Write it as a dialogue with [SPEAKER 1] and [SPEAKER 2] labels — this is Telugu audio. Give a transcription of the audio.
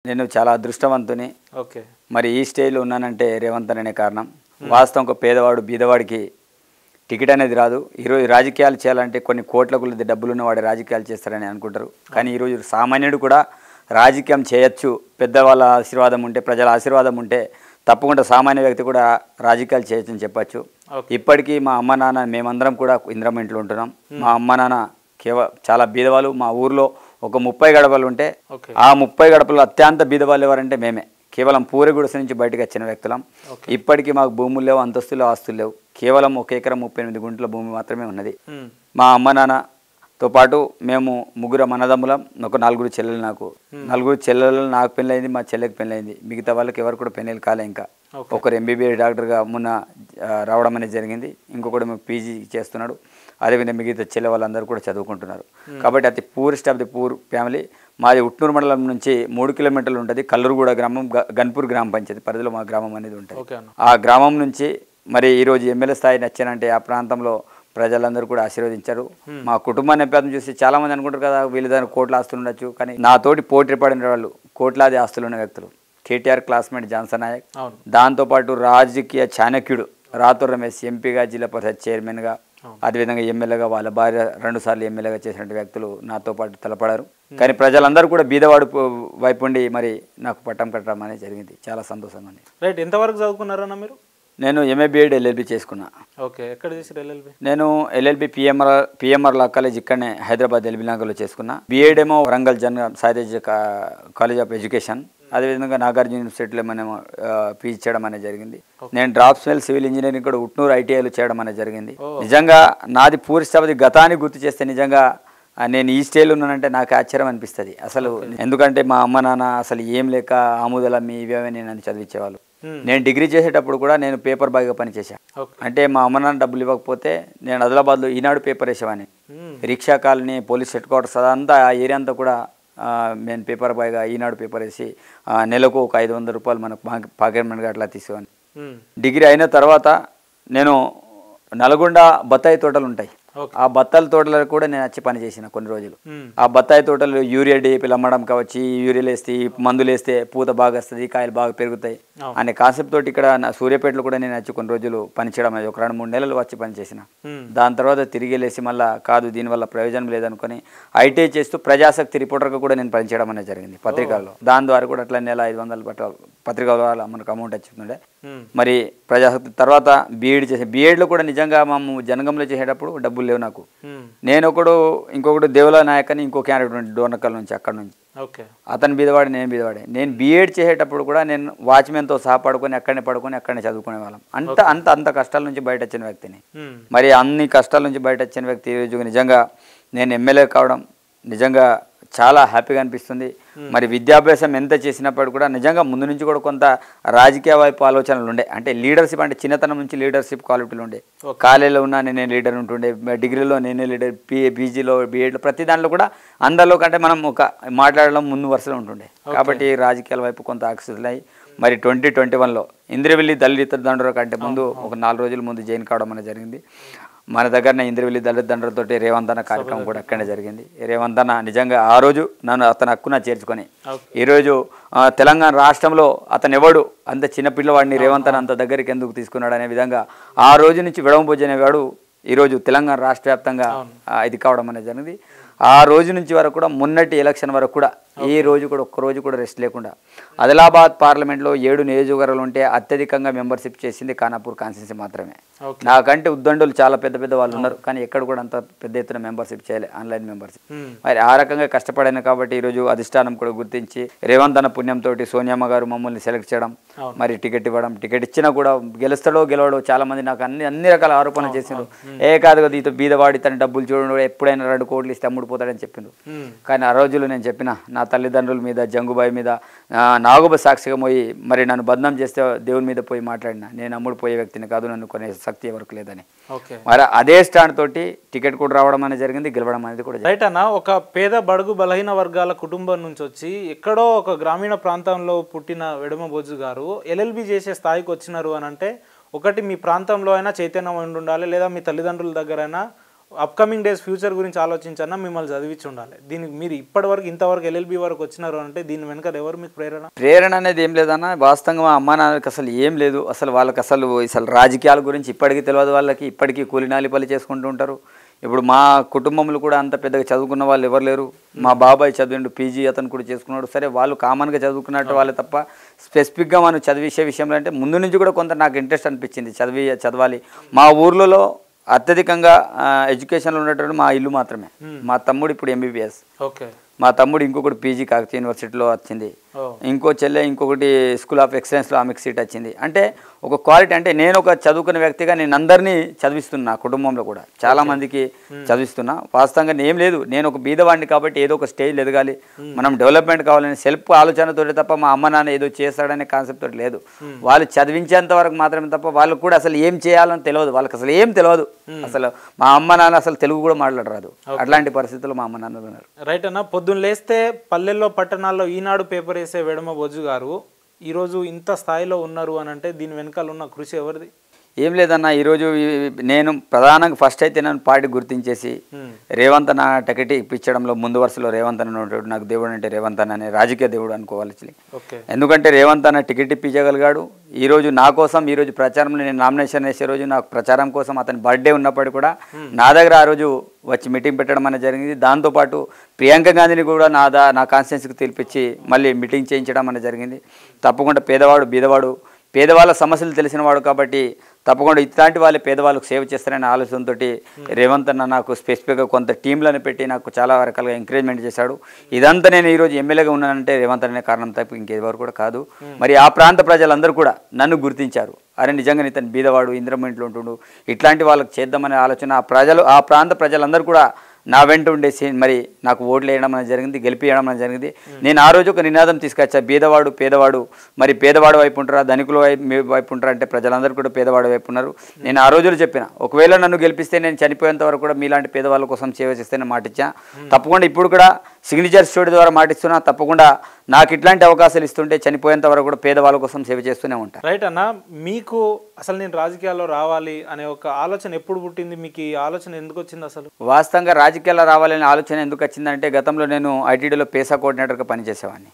[SPEAKER 1] నేను చాలా అదృష్టవంతుని.
[SPEAKER 2] ఓకే.
[SPEAKER 1] మరి ఈ స్టేజ్‌లో ఉన్నానంటే రేవంత్ అనే కారణం. వాస్తవం ఒక పేదవాడు, బీదవాడికి టికెట్ అనేది రాదు. ఈరోజు రాజకీయాలు చేయాలంటే కొన్ని కోట్ల కొలది డబ్బులున్న వాడు రాజకీయాలు చేస్తారని అనుకుంటారు. కానీ ఈరోజు సామాన్యుడు కూడా రాజకీయం చేయొచ్చు. పెద్దవాళ్ళ ఆశీర్వాదం ఉంటే, ప్రజల ఆశీర్వాదం ఉంటే తప్పకుండా సామాన్య వ్యక్తి కూడా రాజకీయాలు చేయొచ్చని చెప్పొచ్చు. ఇప్పటికీ మా అమ్మ నాన్న మేమందరం కూడా ఇందిరమ్మ ఇంట్లో ఉంటున్నాం. మా అమ్మ నాన్న చాలా బీదవాళ్ళు. మా ఊర్లో ఒక 30 గడపలు ఉంటే ఆ 30 గడపలు అత్యంత బీదవాళ్ళు ఎవరంటే మేమే. కేవలం పూరి గుడిసె నుంచి బయటకు వచ్చిన వ్యక్తులం. ఇప్పటికీ మాకు భూములు లేవు, అంతస్తులు, ఆస్తులు లేవు. కేవలం 1 ఎకరం 38 గుంటల భూమి మాత్రమే ఉన్నది. మా అమ్మ నాన్నతో పాటు మేము 3 అన్నదమ్ములం, ఒక 4 చెల్లెలు. నాకు 4 చెల్లెలు. నాకు పెళ్ళయింది, మా చెల్లెకి పెళ్ళయింది. మిగతా వాళ్ళకి ఎవరు కూడా పెళ్ళిళ్ళు కాలే. ఇంకా ఒకరు ఎంబీబీఎస్ డాక్టర్గా మొన్న రావడం అనేది జరిగింది. ఇంకొకటి పీజీ చేస్తున్నాడు. అదేవిధంగా మిగతా చెల్లె వాళ్ళందరూ కూడా చదువుకుంటున్నారు. కాబట్టి అతి poorest of the poor family. మాది ఉట్నూరు మండలం నుంచి 3 కిలోమీటర్లు ఉంటుంది. కల్లూరుగూడ గ్రామం, గన్పూర్ గ్రామ పంచాయతీ పరిధిలో మా గ్రామం అనేది ఉంటుంది. ఆ గ్రామం నుంచి మరి ఈరోజు ఎమ్మెల్యే స్థాయి నచ్చానంటే ఆ ప్రాంతంలో ప్రజలందరూ కూడా ఆశీర్వదించారు. మా కుటుంబ నేపథ్యం చూసి చాలామంది అనుకుంటారు కదా వీళ్ళ దగ్గర కోట్ల ఆస్తులు ఉండొచ్చు. కానీ నాతోటి పోటీ పడిన వాళ్ళు కోట్లాది ఆస్తులు ఉన్న వ్యక్తులు. కేటీఆర్ క్లాస్మేట్ జాన్సన్ నాయక్, దాంతోపాటు రాజకీయ చాణక్యుడు రాతూర్ రమేష్, ఎంపీగా, జిల్లా పరిషత్ చైర్మన్గా, అదేవిధంగా ఎమ్మెల్యేగా, వాళ్ళ భార్య 2 సార్లు ఎమ్మెల్యేగా చేసినటువంటి వ్యక్తులు నాతో పాటు తలపడారు. కానీ ప్రజలందరూ కూడా బీదవాడు వైపు ఉండి మరి నాకు పట్టం కట్టడం అనేది జరిగింది. చాలా సంతోషంగా ఉంది.
[SPEAKER 2] రైట్. ఎంతవరకు చదువుకున్నారన్న మీరు?
[SPEAKER 1] నేను ఎంఏ బీఎడ్ ఎల్ఎల్బి చేసుకున్నా.
[SPEAKER 2] ఓకే. ఎక్కడ చేశారు ఎల్ఎల్బి? నేను
[SPEAKER 1] ఎల్ఎల్బి పిఎంఆర్ లా కాలేజ్ ఇక్కడనే హైదరాబాద్ ఎల్బీ నగర్లో చేసుకున్నా. బీఎడ్ ఏమో Warangal Sai Tej college of education, అదేవిధంగా నాగార్జున యూనివర్సిటీలో మనం పీజీ చేయడం అనేది జరిగింది. నేను డ్రాప్స్మెన్ సివిల్ ఇంజనీరింగ్ కూడా ఉట్నూరు ఐటీఐలో చేయడం అనేది జరిగింది. నిజంగా నాది పూర్తి గతాన్ని గుర్తు చేస్తే నిజంగా నేను ఈ స్టేజ్లో ఉన్నానంటే నాకు ఆశ్చర్యం అనిపిస్తుంది అసలు. ఎందుకంటే మా అమ్మ నాన్న అసలు ఏం లేక ఆముదలమ్మి ఇవే నేను చదివించేవాళ్ళు. నేను డిగ్రీ చేసేటప్పుడు కూడా నేను పేపర్ బాయ్గా పనిచేశాను. అంటే మా అమ్మ నాన్న డబ్బులు ఇవ్వకపోతే నేను ఆదిలాబాద్లో ఈనాడు పేపర్ వేసేవాడిని. Rickshaw colony, police headquarters, అదంతా ఆ ఏరియా అంతా కూడా నేను పేపర్ బాయ్గా ఈనాడు పేపర్ వేసి నెలకు ఒక 500 రూపాయలు మనకు పాకెట్ మనీగా అట్లా తీసేవాడిని. డిగ్రీ అయిన తర్వాత నేను నల్గొండ బత్తాయి తోటలు ఉంటాయి, ఆ బత్తాల తోటలకు కూడా నేను వచ్చి పని చేసిన కొన్ని రోజులు. ఆ బత్తాయి తోటలు యూరియా డీఏపీలు అమ్మడం కావచ్చు, యూరియాలు వేస్తే, మందులు వేస్తే పూత బాగా వస్తుంది, కాయలు బాగా పెరుగుతాయి అనే కాన్సెప్ట్ తోటి ఇక్కడ సూర్యాపేటలో కూడా నేను వచ్చి కొన్ని రోజులు పనిచేయడం అనేది ఒక 2-3 నెలలు వచ్చి పనిచేసిన. దాని తర్వాత తిరిగి వెళ్ళేసి మళ్ళీ కాదు దీనివల్ల ప్రయోజనం లేదనుకొని ఐటీఐ చేస్తూ ప్రజాశక్తి రిపోర్టర్గా కూడా నేను పనిచేయడం అనేది జరిగింది పత్రికల్లో. దాని ద్వారా కూడా అట్లా నెల 500 పత్రికల ద్వారా మనకు అమౌంట్ వచ్చిండే. మరి ప్రజాశక్తి తర్వాత బీఎడ్ చేసి, బీఎడ్లో కూడా నిజంగా మేము జనగంలో చేసేటప్పుడు డబ్బులు లేవు నాకు. నేను ఇంకొకటి దేవుల నాయక్ అని ఇంకో క్యాండిడేట్ డోర్నకల్ నుంచి, అక్కడ నుంచి. అతను బీదవాడే, నేను బీదవాడే. నేను బీఎడ్ చేసేటప్పుడు కూడా నేను వాచ్మెన్తో సహా పడుకొని అక్కడనే చదువుకునే వాళ్ళం. అంత కష్టాల నుంచి బయట వచ్చిన వ్యక్తిని. మరి అన్ని కష్టాల నుంచి బయట వచ్చిన వ్యక్తి ఈరోజు నిజంగా నేను ఎమ్మెల్యే కావడం నిజంగా చాలా హ్యాపీగా అనిపిస్తుంది. మరి విద్యాభ్యాసం ఎంత చేసినప్పుడు కూడా నిజంగా ముందు నుంచి కూడా కొంత రాజకీయ వైపు ఆలోచనలు ఉండే. అంటే లీడర్షిప్, అంటే చిన్నతనం నుంచి లీడర్షిప్ క్వాలిటీలు ఉండే. కాలేజీలో ఉన్నా నేనే లీడర్ ఉంటుండే, డిగ్రీలో నేనే లీడర్, పీజీలో, బీఎడ్లో, ప్రతి దాంట్లో కూడా అందరిలో కంటే మనం ఒక మాట్లాడడం ముందు వరుసలో ఉంటుండే. కాబట్టి రాజకీయాల వైపు కొంత ఆకర్షితులై మరి 2021లో ఇంద్రవెల్లి దళిత దండోర కంటే ముందు ఒక 4 రోజుల ముందు జాయిన్ కావడం అనేది జరిగింది. మన దగ్గరనే ఇంద్రవెల్లి దళిత దండలతోటి రేవంత్ అన్న కార్యక్రమం కూడా అక్కడనే జరిగింది. రేవంత్ అన్న నిజంగా ఆ రోజు నన్ను అతను హక్కున చేర్చుకొని ఈరోజు తెలంగాణ రాష్ట్రంలో అతను ఎవడు అంత చిన్న పిల్లవాడిని రేవంత్ అన్న అంత దగ్గరికి ఎందుకు తీసుకున్నాడు అనే విధంగా ఆ రోజు నుంచి విడవబోజు అనేవాడు ఈరోజు తెలంగాణ రాష్ట్ర వ్యాప్తంగా ఇది కావడం అనేది జరిగింది. ఆ రోజు నుంచి వరకు కూడా మొన్నటి ఎలక్షన్ వరకు కూడా ఈ రోజు కూడా ఒక్కరోజు కూడా రెస్ట్ లేకుండా ఆదిలాబాద్ పార్లమెంట్లో 7 నియోజకవర్గాలు ఉంటే అత్యధికంగా మెంబర్షిప్ చేసింది ఖానాపూర్ కాన్స్టిట్యున్సీ మాత్రమే. నాకంటే ఉద్దండులు చాలా పెద్ద వాళ్ళు ఉన్నారు, కానీ ఎక్కడ కూడా అంత పెద్ద ఎత్తున మెంబర్షిప్ చేయలే, ఆన్లైన్ మెంబర్షిప్. మరి ఆ రకంగా కష్టపడాను కాబట్టి ఈరోజు అధిష్టానం కూడా గుర్తించి రేవంత్ అన్న పుణ్యంతో సోనియమ్మ గారు మమ్మల్ని సెలెక్ట్ చేయడం, మరి టికెట్ ఇవ్వడం. టికెట్ ఇచ్చినా కూడా గెలుస్తాడో గెలవడో చాలా మంది నాకు అన్ని రకాల ఆరోపణలు చేసిండ్రు. కాదు కదా ఇతను బీదవాడి, తన డబ్బులు చూడడం, ఎప్పుడైనా 2 కోట్లు ఇస్తే అమ్ముడుపోతాడని చెప్పిండ్రు. కానీ ఆ రోజుల్లో నేను చెప్పిన నా తల్లిదండ్రుల మీద, జంగుబాయి మీద, నాగుబ సాక్షిగా పోయి మరి నన్ను బదనాం చేస్తే దేవుని మీద పోయి మాట్లాడినా, నేను అమ్ముడు పోయే వ్యక్తిని కాదు, నన్ను కొనే శక్తి ఎవరికి లేదని. మరి అదే స్టాండ్ తోటి టికెట్ కూడా రావడం అనేది జరిగింది, గెలవడం అనేది కూడా.
[SPEAKER 2] రైట్ అన్న, ఒక పేద బడుగు బలహీన వర్గాల కుటుంబం నుంచి వచ్చి ఎక్కడో ఒక గ్రామీణ ప్రాంతంలో పుట్టిన వెడమబోజు గారు ఎల్ఎల్బి చేసే స్థాయికి వచ్చినారు అని అంటే, ఒకటి మీ ప్రాంతంలో అయినా చైతన్యం ఉండాలి, లేదా మీ తల్లిదండ్రుల దగ్గరైనా అప్కమింగ్ డేస్ ఫ్యూచర్ గురించి ఆలోచించన్నా మిమ్మల్ని చదివించి ఉండాలి. దీనికి మీరు ఇప్పటివరకు ఇంతవరకు ఎల్ఎల్బి వరకు వచ్చినారు అంటే దీని వెనక ఎవరు మీకు
[SPEAKER 1] ప్రేరణ అనేది ఏం లేదన్న. వాస్తవంగా మా అమ్మ నాన్నకి అసలు ఏం లేదు. అసలు వాళ్ళకి అసలు రాజకీయాల గురించి ఇప్పటికీ తెలియదు. వాళ్ళకి ఇప్పటికీ కూలినాలి పని చేసుకుంటూ ఉంటారు. ఇప్పుడు మా కుటుంబంలో కూడా అంత పెద్దగా చదువుకున్న వాళ్ళు ఎవరు లేరు. మా బాబాయ్ చదివిండు, పీజీ అతను కూడా చేసుకున్నాడు. సరే వాళ్ళు కామన్గా చదువుకున్నట్టు వాళ్ళే తప్ప స్పెసిఫిక్గా మనం చదివించే విషయంలో అంటే ముందు నుంచి కూడా కొంత నాకు ఇంట్రెస్ట్ అనిపించింది చదవాలి. మా ఊర్లలో అత్యధికంగా ఎడ్యుకేషన్లో ఉన్నటువంటి మా ఇల్లు మాత్రమే. మా తమ్ముడు ఇప్పుడు ఎంబీబీఎస్, మా తమ్ముడు ఇంకొకటి పీజీ కాకతీయ యూనివర్సిటీలో వచ్చింది, ఇంకో చెల్లె ఇంకొకటి స్కూల్ ఆఫ్ ఎక్సలెన్స్లో ఆమెకు సీట్ వచ్చింది. అంటే ఒక క్వాలిటీ, అంటే నేను ఒక చదువుకునే వ్యక్తిగా నేను అందరినీ చదివిస్తున్నా, కుటుంబంలో కూడా చాలామందికి చదివిస్తున్నా. వాస్తవంగా ఏం లేదు, నేను ఒక బీదవాడిని కాబట్టి ఏదో ఒక స్టేజ్ ఎదగాలి, మనం డెవలప్మెంట్ కావాలని సెల్ఫ్ ఆలోచనతో తప్ప మా అమ్మ నాన్న ఏదో చేస్తాడనే కాన్సెప్ట్ తోటి లేదు. వాళ్ళు చదివించేంత వరకు మాత్రమే తప్ప వాళ్ళకు కూడా అసలు ఏం చేయాలని తెలియదు. వాళ్ళకి అసలు ఏం తెలియదు. అసలు మా అమ్మ నాన్న అసలు తెలుగు కూడా మాట్లాడరాదు. అట్లాంటి పరిస్థితుల్లో మా అమ్మ నాన్న ఉన్నారు.
[SPEAKER 2] రైట్ అన్న. పొద్దున్న లేస్తే పల్లెల్లో పట్టణాల్లో ఈనాడు పేపర్ వేసే వెడమ బొజ్జు గారు ఈరోజు ఇంత స్థాయిలో ఉన్నారు అని అంటే దీని వెనకాల ఉన్న కృషి ఎవరిది?
[SPEAKER 1] ఏం లేదన్న, ఈరోజు నేను ప్రధానంగా ఫస్ట్ అయితే నన్ను పార్టీ గుర్తించేసి రేవంత్ అన్న టికెట్ ఇప్పించడంలో ముందు వరుసలో రేవంత్ అన్న ఉంటాడు. నాకు దేవుడు అంటే రేవంత్ అన్న అనే రాజకీయ దేవుడు అనుకోవాలి. ఎందుకంటే రేవంత్ అన్న టికెట్ ఇప్పించగలిగాడు. ఈరోజు నా కోసం ఈరోజు ప్రచారంలో నేను నామినేషన్ వేసే రోజు నాకు ప్రచారం కోసం అతని బర్త్డే ఉన్నప్పటికీ కూడా నా దగ్గర ఆ రోజు వచ్చి మీటింగ్ పెట్టడం అనేది జరిగింది. దాంతోపాటు ప్రియాంక గాంధీని కూడా నా కాన్స్టిట్యున్సీకి పిలిపించి మళ్ళీ మీటింగ్ చేయించడం అనేది జరిగింది. తప్పకుండా పేదవాడు బీదవాడు పేదవాళ్ళ సమస్యలు తెలిసినవాడు కాబట్టి తప్పకుండా ఇట్లాంటి వాళ్ళే పేదవాళ్ళకు సేవ చేస్తారనే ఆలోచనతో రేవంత్ అన్న నాకు స్పెసిఫిక్గా కొంత టీంలను పెట్టి నాకు చాలా రకాలుగా ఎంకరేజ్మెంట్ చేశాడు. ఇదంతా నేను ఈరోజు ఎమ్మెల్యేగా ఉన్నానంటే రేవంత్ అనే కారణం తప్ప ఇంకెవరు కూడా కాదు. మరి ఆ ప్రాంత ప్రజలందరూ కూడా నన్ను గుర్తించారు. అరే నిజంగా ఇతను బీదవాడు, ఇంద్రమ్మ ఇంట్లో ఉంటుండు, ఇట్లాంటి వాళ్ళకి చేద్దామనే ఆలోచన ఆ ప్రాంత ప్రజలందరూ కూడా నా వెంట ఉండేసి మరి నాకు ఓట్లు వేయడం అనేది జరిగింది, గెలిపియడం అనేది జరిగింది. నేను ఆ రోజు ఒక నినాదం తీసుకొచ్చా, బీదవాడు పేదవాడు, మరి పేదవాడు వైపు ఉంటారా ధనికుల వైపు ఉంటారా అంటే ప్రజలందరూ కూడా పేదవాడు వైపు ఉన్నారు. నేను ఆ రోజులు చెప్పిన, ఒకవేళ నన్ను గెలిపిస్తే నేను చనిపోయేంత వరకు కూడా మీలాంటి పేదవాళ్ళ కోసం సేవ చేస్తేనే మాటిచ్చా. తప్పకుండా ఇప్పుడు కూడా సిగ్నేచర్ స్టోరీ ద్వారా మాటిస్తున్నా. తప్పకుండా నాకు ఇట్లాంటి అవకాశాలు ఇస్తుంటే చనిపోయేంత వరకు కూడా పేదవాళ్ళ కోసం సేవ చేస్తూనే ఉంటాను.
[SPEAKER 2] రైట్ అన్న. మీకు అసలు నేను రాజకీయాల్లో రావాలి అనే ఒక ఆలోచన ఎప్పుడు పుట్టింది? మీకు ఈ ఆలోచన ఎందుకు వచ్చింది? అసలు
[SPEAKER 1] వాస్తవంగా రాజకీయాల్లో రావాలనే ఆలోచన ఎందుకు వచ్చిందంటే గతంలో నేను ఐటీడీలో పేసా కోఆర్డినేటర్గా పనిచేసేవాడిని.